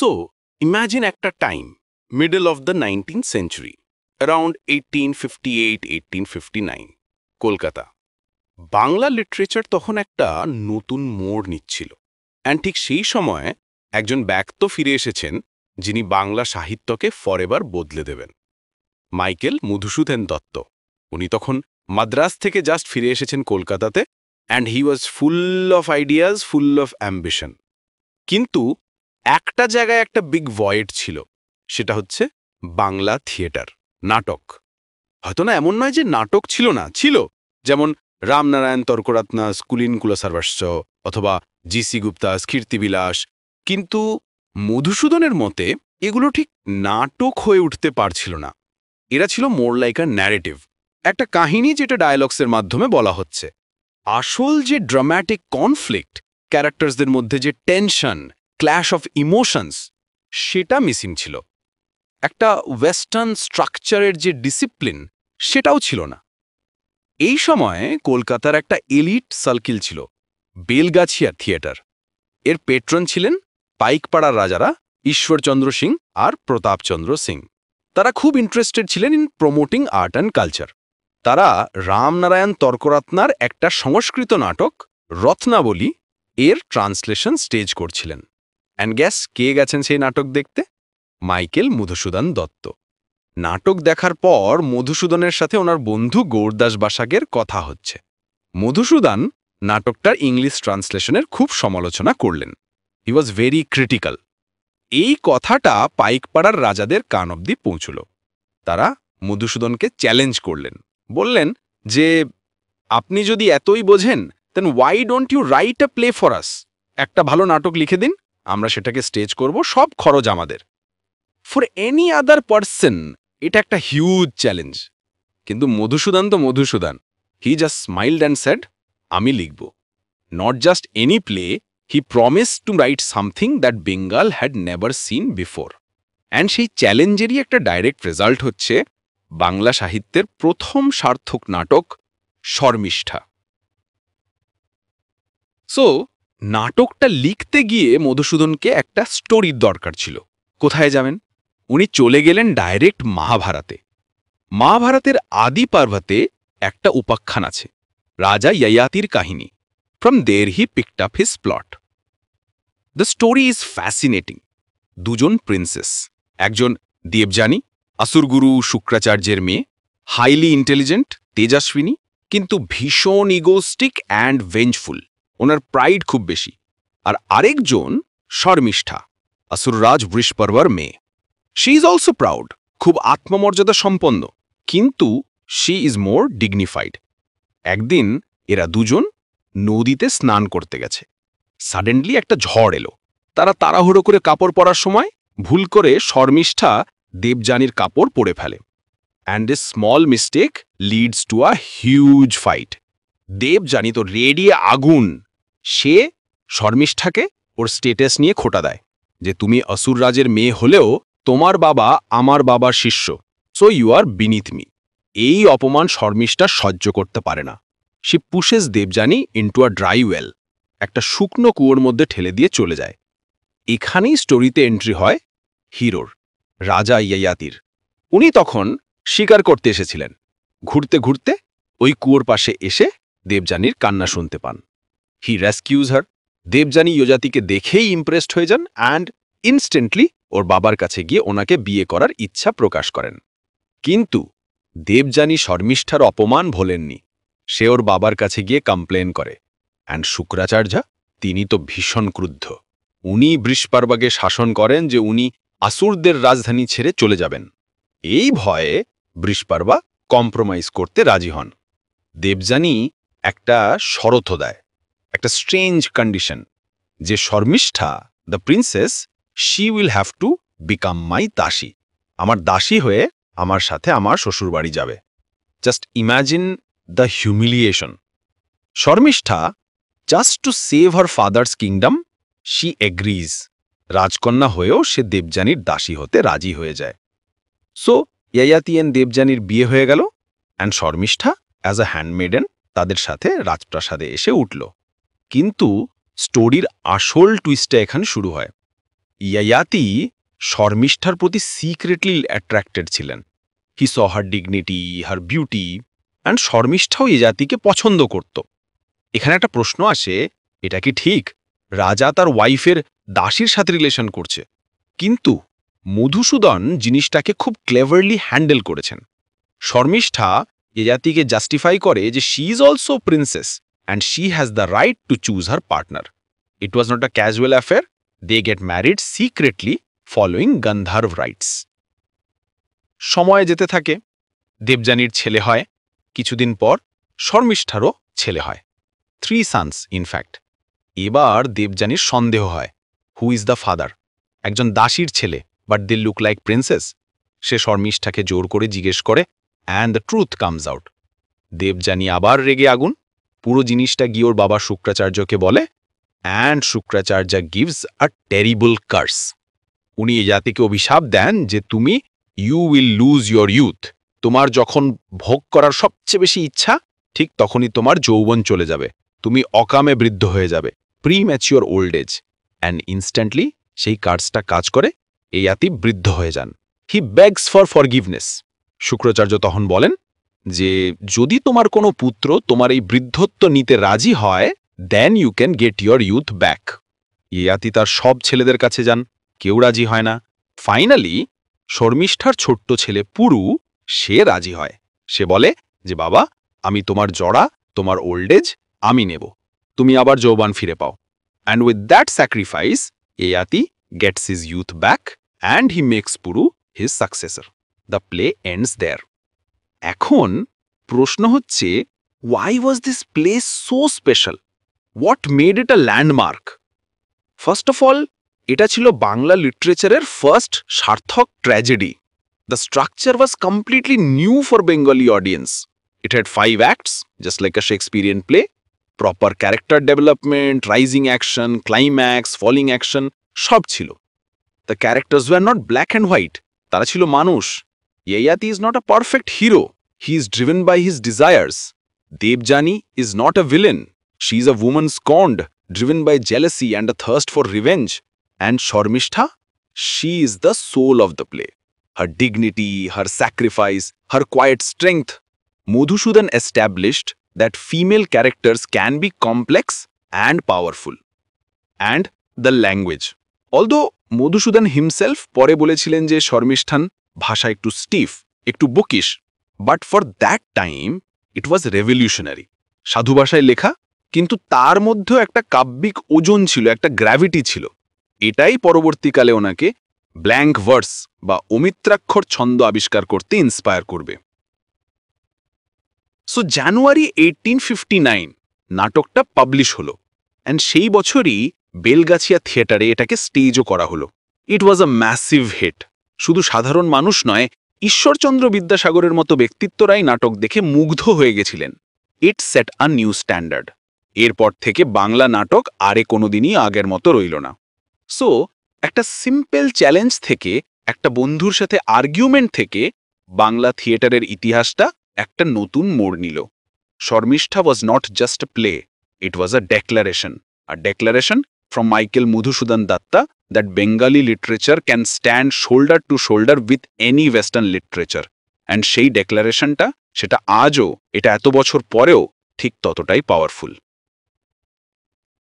So, imagine একটা time, middle of the 19th century, around 1858-1859, Kolkata. Bangla literature তখন একটা নতুন মোড় নিচ্ছিল। অ্যান্ড ঠিক সেই সময়ে একজন ব্যক্তি ফিরে এসেছেন যিনি বাংলা সাহিত্যকে ফরএভার বদলে দেবেন। মাইকেল মধুসূদন দত্ত। উনি তখন মাদ্রাজ থেকে জাস্ট ফিরে এসেছেন কলকাতাতে, and he was full of ideas, full of ambition. কিন্তু একটা জায়গায় একটা বিগ ভয়েড ছিল, সেটা হচ্ছে বাংলা থিয়েটার, নাটক। হয়তো না এমন নয় যে নাটক ছিল না, ছিল, যেমন রামনারায়ণ তর্করত্নাস, কুলীন কুলসার্বস্ব অথবা জি.সি. গুপ্তাস, কীর্তিবিলাস। কিন্তু মধুসূদনের মতে এগুলো ঠিক নাটক হয়ে উঠতে পারছিল না। এরা ছিল মোর লাইক আ ন্যারেটিভ, একটা কাহিনী যেটা ডায়ালগসের মাধ্যমে বলা হচ্ছে। আসল যে ড্রামাটিক কনফ্লিক্ট, ক্যারেক্টার্সদের মধ্যে যে টেনশন, ক্ল্যাশ অফ ইমোশনস, সেটা মিসিং ছিল। একটা ওয়েস্টার্ন স্ট্রাকচারের যে ডিসিপ্লিন, সেটাও ছিল না। এই সময়ে কলকাতার একটা এলিট সার্কেল ছিল, বেলগাছিয়া থিয়েটার। এর পেট্রন ছিলেন পাইকপাড়ার রাজারা ঈশ্বরচন্দ্র সিং আর প্রতাপচন্দ্র সিং। তারা খুব ইন্টারেস্টেড ছিলেন in promoting art and culture. তারা রামনারায়ণ তর্করত্নার একটা সংস্কৃত নাটক রত্নাবলী এর ট্রান্সলেশন স্টেজ করছিলেন। অ্যান্ড গ্যাস কে গেছেন সেই নাটক দেখতে? মাইকেল মধুসূদন দত্ত। নাটক দেখার পর মধুসূদনের সাথে ওনার বন্ধু গৌরদাস বাসাকের কথা হচ্ছে। মধুসূদন নাটকটার ইংলিশ ট্রান্সলেশনের খুব সমালোচনা করলেন। হি ওয়াজ ভেরি ক্রিটিক্যাল। এই কথাটা পাইকপাড়ার রাজাদের কান অবধি পৌঁছল। তারা মধুসূদনকে চ্যালেঞ্জ করলেন, বললেন যে আপনি যদি এতই বোঝেন, then why don't you write a play for us? একটা ভালো নাটক লিখে দিন, আমরা সেটাকে স্টেজ করব, সব খরচ আমাদের। ফর এনি আদার পার্সন এটা একটা হিউজ চ্যালেঞ্জ। কিন্তু মধুসূদন তো Madhusudan, he just smiled and said, আমি লিখব। Not just any play, he promised to write something that Bengal had never seen before. And সেই চ্যালেঞ্জেরই একটা ডাইরেক্ট রেজাল্ট হচ্ছে বাংলা সাহিত্যের প্রথম সার্থক নাটক শর্মিষ্ঠা। সো নাটকটা লিখতে গিয়ে মধুসূদনকে একটা স্টোরির দরকার ছিল। কোথায় যাবেন? উনি চলে গেলেন ডাইরেক্ট মহাভারতে। মহাভারতের আদি পর্বতে একটা উপাখ্যান আছে, রাজা ইয়ায়াতির কাহিনী। From there he picked up his plot. The story is fascinating. দুজন প্রিন্সেস, একজন দেবযানী, আসুরগুরু শুক্রাচার্যের মেয়ে, হাইলি ইন্টেলিজেন্ট, তেজস্বিনী, কিন্তু ভীষণ ইগোস্টিক অ্যান্ড ভেঞ্জফুল। ওনার প্রাইড খুব বেশি। আর আরেকজন শর্মিষ্ঠা, আসুররাজ বৃষপর্বার মেয়ে। শি ইজ অলসো প্রাউড, খুব আত্মমর্যাদা সম্পন্ন, কিন্তু শি ইজ মোর ডিগনিফাইড। একদিন এরা দুজন নদীতে স্নান করতে গেছে। সাডেনলি একটা ঝড় এলো। তারা তাড়াহুড়ো করে কাপড় পরার সময় ভুল করে শর্মিষ্ঠা দেবযানীর কাপড় পরে ফেলে। And a small mistake leads to a huge fight. Devyani তো রেডিয়ে আগুন। সে শর্মিষ্ঠাকে ওর স্টেটাস নিয়ে খোঁটা দেয় যে তুমি আসুররাজের মেয়ে হলেও তোমার বাবা আমার বাবার শিষ্য, so you are beneath me. এই অপমান শর্মিষ্ঠা সহ্য করতে পারে না। সে pushes Devayani into a dry well, একটা শুকনো কুয়োর মধ্যে ঠেলে দিয়ে চলে যায়। এখানেই স্টোরিতে এন্ট্রি হয় হিরোর, রাজা ইয়ায়াতির। উনি তখন শিকার করতে এসেছিলেন। ঘুরতে ঘুরতে ওই কুয়োর পাশে এসে দেবযানীর কান্না শুনতে পান। হি রেস্কিউজ হার। দেবযানী ইয়ায়াতিকে দেখেই ইমপ্রেসড হয়ে যান অ্যান্ড ইনস্ট্যান্টলি ওর বাবার কাছে গিয়ে ওনাকে বিয়ে করার ইচ্ছা প্রকাশ করেন। কিন্তু দেবযানী শর্মিষ্ঠার অপমান ভোলেননি। সে ওর বাবার কাছে গিয়ে কমপ্লেন করে। অ্যান্ড শুক্রাচার্য, তিনি তো ভীষণ ক্রুদ্ধ। উনি বৃষপর্বাকে শাসন করেন যে উনি আসুরদের রাজধানী ছেড়ে চলে যাবেন। এই ভয়ে বৃষপর্বা কম্প্রোমাইজ করতে রাজি হন। দেবযানী একটা শরত দেয়, একটা স্ট্রেঞ্জ কন্ডিশন, যে Sharmishtha the princess, she will have to become my দাসী। আমার দাসী হয়ে আমার সাথে আমার শ্বশুরবাড়ি যাবে। Just imagine the humiliation. Sharmishtha, just to save her father's kingdom, she agrees. রাজকন্যা হয়েও সে দেবযানীর দাসী হতে রাজি হয়ে যায়। সো ইয়ায়াতি এন্ড দেবযানীর বিয়ে হয়ে গেল, অ্যান্ড শর্মিষ্ঠা অ্যাজ আ হ্যান্ডমেডেন তাদের সাথে রাজপ্রাসাদে এসে উঠল। কিন্তু স্টোরির আসল টুইস্টটা এখানে শুরু হয়। ইয়ায়াতি শর্মিষ্ঠার প্রতি সিক্রেটলি অ্যাট্রাক্টেড ছিলেন। হি স হার ডিগনিটি, হার বিউটি, অ্যান্ড শর্মিষ্ঠাও ইয়াতিকে পছন্দ করত। এখানে একটা প্রশ্ন আসে, এটা কি ঠিক রাজা তার ওয়াইফের দাসীর সাথে রিলেশন করছে? কিন্তু মধুসূদন জিনিসটাকে খুব ক্লেভারলি হ্যান্ডেল করেছেন। শর্মিষ্ঠা ইয়াতিকে জাস্টিফাই করে যে she is also princess and she has the right to choose her partner. It was not a casual affair. They get married secretly following Gandharva rites. সময় যেতে থাকে, দেবযানীর ছেলে হয়, কিছুদিন পর শর্মিষ্ঠারও ছেলে হয়, 3 sons ইনফ্যাক্ট। এবার দেবযানীর সন্দেহ হয়, হু ইজ দ্য ফাদার? একজন দাসীর ছেলে, but they look like princess. সে শর্মিষ্ঠাকে জোর করে জিজ্ঞেস করে, and the truth comes out. Devayani আবার রেগে আগুন, পুরো জিনিসটা গিয়ে ওর বাবা শুক্রাচার্যকে বলে, and Shukracharya gives a terrible curse. উনি এই জাতিকে অভিশাপ দেন যে তুমি you will lose your youth. তোমার যখন ভোগ করার সবচেয়ে বেশি ইচ্ছা, ঠিক তখনই তোমার যৌবন চলে যাবে, তুমি অকামে বৃদ্ধ হয়ে যাবে, premature old age. And instantly সেই কার্সটা কাজ করে, এই জাতি বৃদ্ধ হয়ে যান। He begs for forgiveness. Shukracharya তখন বলেন যে যদি তোমার কোনো পুত্র তোমার এই বৃদ্ধত্ব নিতে রাজি হয়, then you can get your youth back. Yayati তার সব ছেলেদের কাছে যান, কেউ রাজি হয় না। ফাইনালি শর্মিষ্ঠার ছোট্ট ছেলে পুরু, সে রাজি হয়। সে বলে যে বাবা, আমি তোমার জড়া, তোমার ওল্ড এজ আমি নেব, তুমি আবার যৌবন ফিরে পাও। And with that sacrifice Yayati gets his youth back and he makes Puru his successor. The play ends there. এখন প্রশ্ন হচ্ছে, why was this place so special? What made it a landmark? First of all, এটা ছিল বাংলা লিটারেচারের first সার্থক tragedy. The structure was completely new for Bengali audience. It had 5 acts, just like a Shakespearean play. Proper character development, rising action, climax, falling action, সব ছিল। The characters were not black and white. তারা ছিল মানুষ। Yayati is not a perfect hero. He is driven by his desires. Debjani is not a villain. She is a woman scorned, driven by jealousy and a thirst for revenge. And Shormishtha, she is the soul of the play. Her dignity, her sacrifice, her quiet strength. Madhusudan established that female characters can be complex and powerful. And the language. Although Madhusudan himself পরে বলেছিলেন যে শর্মিষ্ঠান ভাষা একটু স্টিফ, একটু বকিশ, but for that time it was revolutionary. সাধু ভাষায় লেখা, কিন্তু তার মধ্যেও একটা কাব্যিক ওজন ছিল, একটা গ্র্যাভিটি ছিল। এটাই পরবর্তীকালে ওনাকে ব্ল্যাঙ্ক ভার্স বা অমিত্রাক্ষর ছন্দ আবিষ্কার করতে ইন্সপায়ার করবে। সো জানুয়ারি 1859 নাটকটা পাবলিশ হলো, অ্যান্ড সেই বছরই বেলগাছিয়া থিয়েটারে এটাকে স্টেজও করা হলো। ইট ওয়াজ আ ম্যাসিভ হিট। শুধু সাধারণ মানুষ নয়, ঈশ্বরচন্দ্র বিদ্যাসাগরের মতো ব্যক্তিত্বরাই নাটক দেখে মুগ্ধ হয়ে গেছিলেন। ইট সেট আ নিউ স্ট্যান্ডার্ড। এরপর থেকে বাংলা নাটক আরে কোনোদিনই আগের মতো রইল না। সো একটা সিম্পল চ্যালেঞ্জ থেকে, একটা বন্ধুর সাথে আর্গুমেন্ট থেকে বাংলা থিয়েটারের ইতিহাসটা একটা নতুন মোড় নিল। Sharmishtha was not just a play, it was a declaration from Michael Madhusudan Datta that Bengali literature can stand shoulder to shoulder with any western literature. And সেই ডেক্লারেশনটা, সেটা আজও, এটা এত বছর পরেও ঠিক ততটাই পাওয়ারফুল।